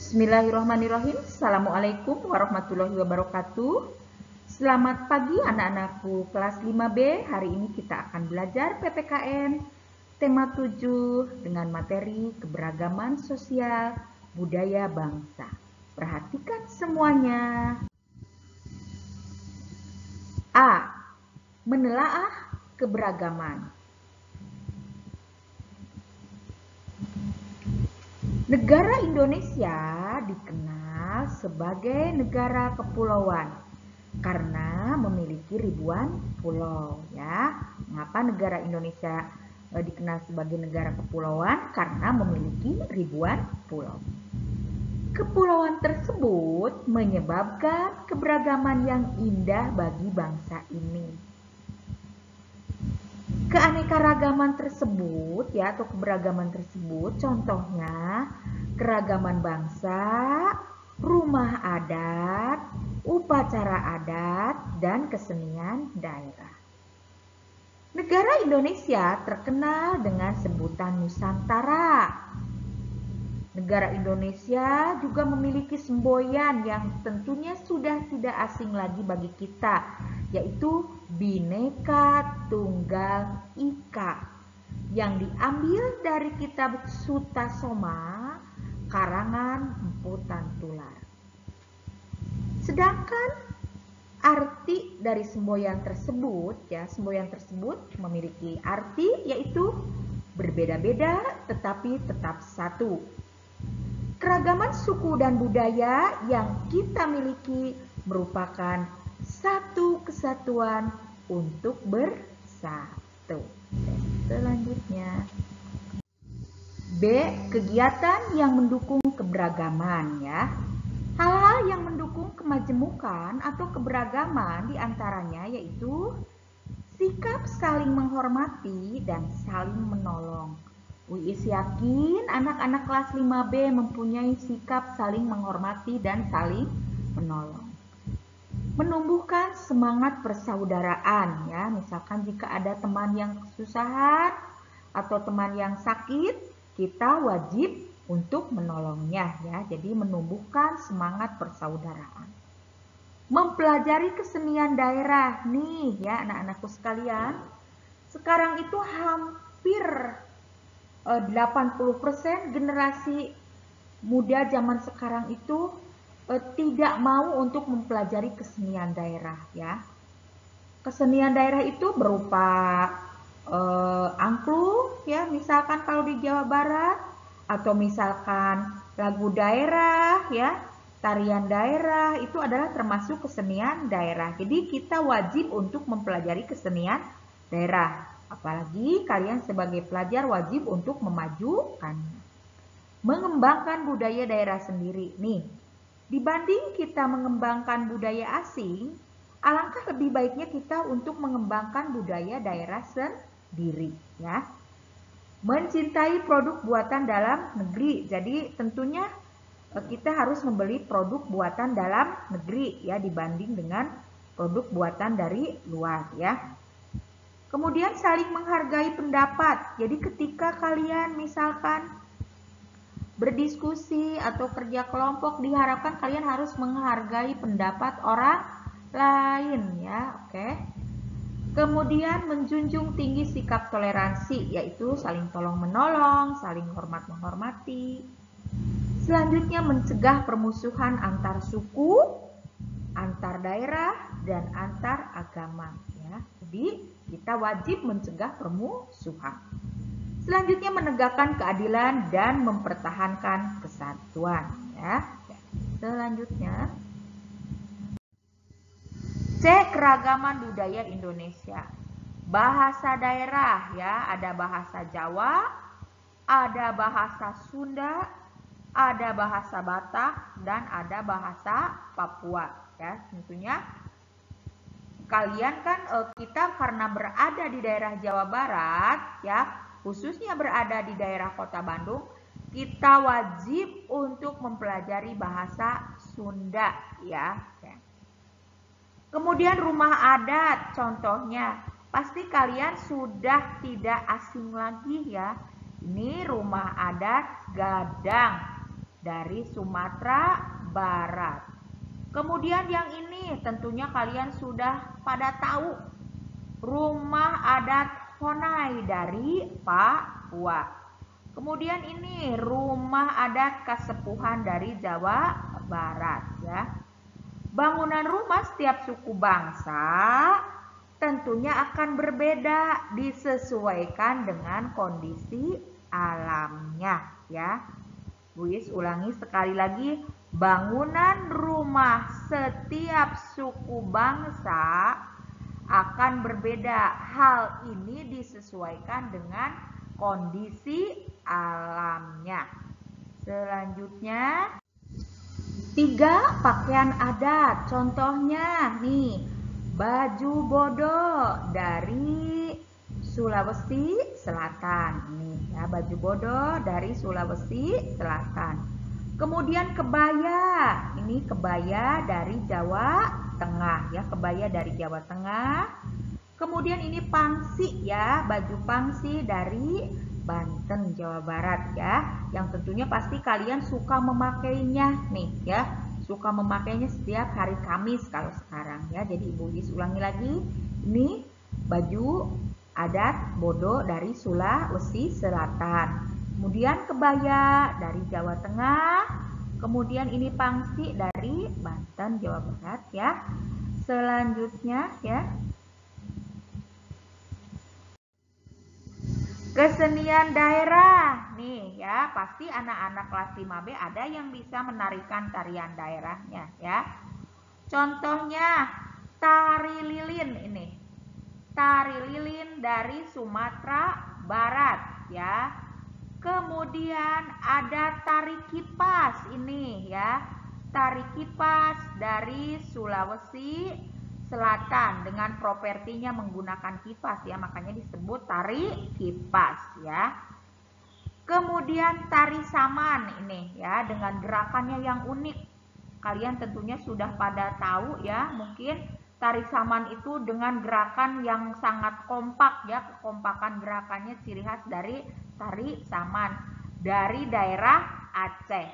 Bismillahirrahmanirrahim. Assalamualaikum warahmatullahi wabarakatuh. Selamat pagi anak-anakku kelas 5B. Hari ini kita akan belajar PPKN tema 7 dengan materi keberagaman sosial budaya bangsa. Perhatikan semuanya. A. Menelaah keberagaman. Negara Indonesia dikenal sebagai negara kepulauan karena memiliki ribuan pulau, ya. Mengapa negara Indonesia dikenal sebagai negara kepulauan? Karena memiliki ribuan pulau. Kepulauan tersebut menyebabkan keberagaman yang indah bagi bangsa ini. Keanekaragaman tersebut, ya, atau keberagaman tersebut, contohnya keragaman bangsa, rumah adat, upacara adat, dan kesenian daerah. Negara Indonesia terkenal dengan sebutan Nusantara. Negara Indonesia juga memiliki semboyan yang tentunya sudah tidak asing lagi bagi kita, yaitu Bhinneka Tunggal Ika, yang diambil dari kitab Sutasoma karangan Empu Tantular. Sedangkan arti dari semboyan tersebut, ya, semboyan tersebut memiliki arti yaitu berbeda-beda tetapi tetap satu. Keragaman suku dan budaya yang kita miliki merupakan satu kesatuan untuk bersatu. Selanjutnya, B. Kegiatan yang mendukung keberagaman, ya. Hal-hal yang mendukung kemajemukan atau keberagaman diantaranya yaitu sikap saling menghormati dan saling menolong. Uis yakin anak-anak kelas 5B mempunyai sikap saling menghormati dan saling menolong. Menumbuhkan semangat persaudaraan, ya. Misalkan jika ada teman yang kesusahan atau teman yang sakit, kita wajib untuk menolongnya, ya. Jadi menumbuhkan semangat persaudaraan. Mempelajari kesenian daerah. Nih, ya, anak-anakku sekalian, sekarang itu hampir 80% generasi muda zaman sekarang itu tidak mau untuk mempelajari kesenian daerah, ya. Kesenian daerah itu berupa angklung, ya, misalkan kalau di Jawa Barat, atau misalkan lagu daerah, ya, tarian daerah, itu adalah termasuk kesenian daerah. Jadi kita wajib untuk mempelajari kesenian daerah. Apalagi kalian sebagai pelajar wajib untuk memajukannya. Mengembangkan budaya daerah sendiri. Nih, dibanding kita mengembangkan budaya asing, alangkah lebih baiknya kita untuk mengembangkan budaya daerah sendiri, ya. Mencintai produk buatan dalam negeri. Jadi tentunya kita harus membeli produk buatan dalam negeri, ya, dibanding dengan produk buatan dari luar, ya. Kemudian saling menghargai pendapat. Jadi ketika kalian misalkan berdiskusi atau kerja kelompok, diharapkan kalian harus menghargai pendapat orang lain, ya. Oke. Kemudian menjunjung tinggi sikap toleransi, yaitu saling tolong menolong, saling hormat menghormati. Selanjutnya mencegah permusuhan antar suku, antar daerah, dan antar agama, ya. Jadi kita wajib mencegah permusuhan. Selanjutnya menegakkan keadilan dan mempertahankan kesatuan, ya. Selanjutnya, C. Keragaman budaya Indonesia. Bahasa daerah, ya, ada bahasa Jawa, ada bahasa Sunda, ada bahasa Batak, dan ada bahasa Papua, ya. Tentunya kalian kan kita karena berada di daerah Jawa Barat, ya, khususnya berada di daerah Kota Bandung, kita wajib untuk mempelajari bahasa Sunda, ya. Kemudian rumah adat, contohnya pasti kalian sudah tidak asing lagi, ya. Ini rumah adat Gadang. dari Sumatera Barat. Kemudian yang ini tentunya kalian sudah pada tahu, rumah adat Honai dari Papua. Kemudian ini rumah adat Kasepuhan dari Jawa Barat ya. Bangunan rumah setiap suku bangsa tentunya akan berbeda disesuaikan dengan kondisi alamnya ya. Buis ulangi sekali lagi, bangunan rumah setiap suku bangsa akan berbeda. Hal ini disesuaikan dengan kondisi alamnya. Selanjutnya, 3 pakaian adat. Contohnya nih, baju bodo dari Sulawesi Selatan. Nih ya, baju bodo dari Sulawesi Selatan. Kemudian kebaya. Ini kebaya dari Jawa Tengah ya, kebaya dari Jawa Tengah. Kemudian ini pangsi ya, baju pangsi dari Banten, Jawa Barat ya. Yang tentunya pasti kalian suka memakainya nih ya. Suka memakainya setiap hari Kamis kalau sekarang ya. Jadi Ibu Yus ulangi lagi. Ini baju adat bodo dari Sulawesi Selatan. Kemudian kebaya dari Jawa Tengah. Kemudian ini pangsi dari Banten, Jawa Barat ya. Selanjutnya ya, kesenian daerah. Nih ya, pasti anak-anak kelas 5B ada yang bisa menarikan tarian daerahnya ya. Contohnya tari lilin ini. Tari lilin dari Sumatera Barat ya. Kemudian ada tari kipas ini ya. Tari kipas dari Sulawesi Selatan dengan propertinya menggunakan kipas ya, makanya disebut tari kipas ya. Kemudian tari saman ini ya, dengan gerakannya yang unik. Kalian tentunya sudah pada tahu ya, mungkin tari saman itu dengan gerakan yang sangat kompak ya, kekompakan gerakannya ciri khas dari tari saman dari daerah Aceh.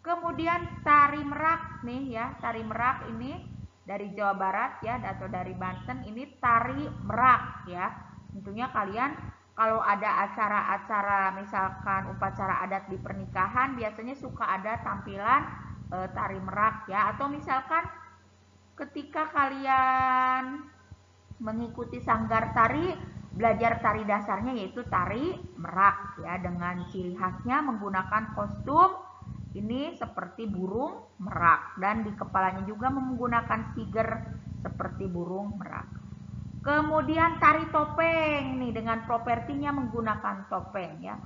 Kemudian tari merak nih ya, tari merak ini dari Jawa Barat ya atau dari Banten, ini tari merak ya. Tentunya kalian kalau ada acara-acara misalkan upacara adat di pernikahan biasanya suka ada tampilan tari merak ya, atau misalkan ketika kalian mengikuti sanggar tari, belajar tari dasarnya yaitu tari merak ya, dengan ciri khasnya menggunakan kostum ini seperti burung merak dan di kepalanya juga menggunakan siger seperti burung merak. Kemudian tari topeng nih dengan propertinya menggunakan topeng ya.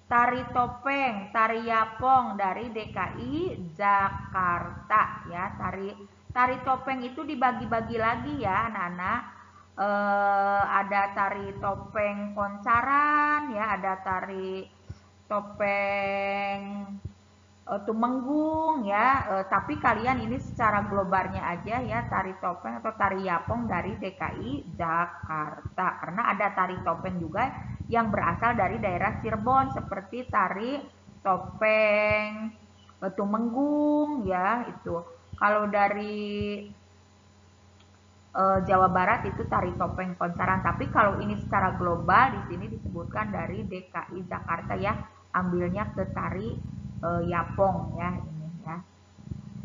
Tari topeng, tari yapong dari DKI Jakarta ya. Tari topeng itu dibagi-bagi lagi ya anak-anak. Ada tari topeng koncaran ya, ada tari topeng Tumenggung ya, tapi kalian ini secara globalnya aja ya, tari topeng atau tari yapong dari DKI Jakarta, karena ada tari topeng juga yang berasal dari daerah Cirebon seperti tari topeng Tumenggung ya itu. Kalau dari Jawa Barat itu tari topeng koncaran, tapi kalau ini secara global di sini disebutkan dari DKI Jakarta ya, ambilnya ke tari yapong ya ini ya.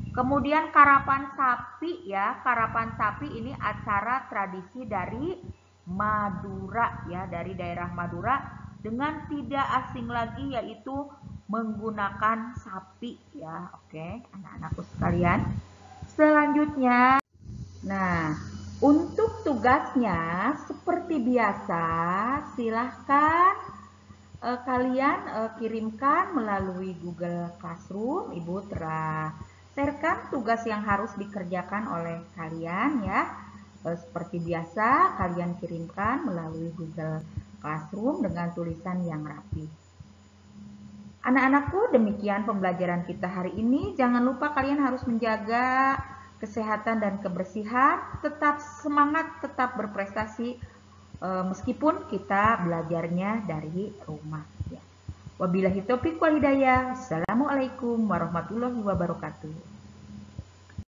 Kemudian karapan sapi ya, karapan sapi ini acara tradisi dari Madura ya, dari daerah Madura dengan tidak asing lagi yaitu menggunakan sapi ya. Oke, anak-anakku sekalian. Selanjutnya, nah untuk tugasnya seperti biasa silahkan kalian kirimkan melalui Google Classroom. Ibu telah sharekan tugas yang harus dikerjakan oleh kalian ya. Seperti biasa kalian kirimkan melalui Google Classroom dengan tulisan yang rapi. Anak-anakku, demikian pembelajaran kita hari ini. Jangan lupa kalian harus menjaga kesehatan dan kebersihan, tetap semangat, tetap berprestasi meskipun kita belajarnya dari rumah ya. Wabillahi taufiq wal hidayah. Assalamualaikum warahmatullahi wabarakatuh.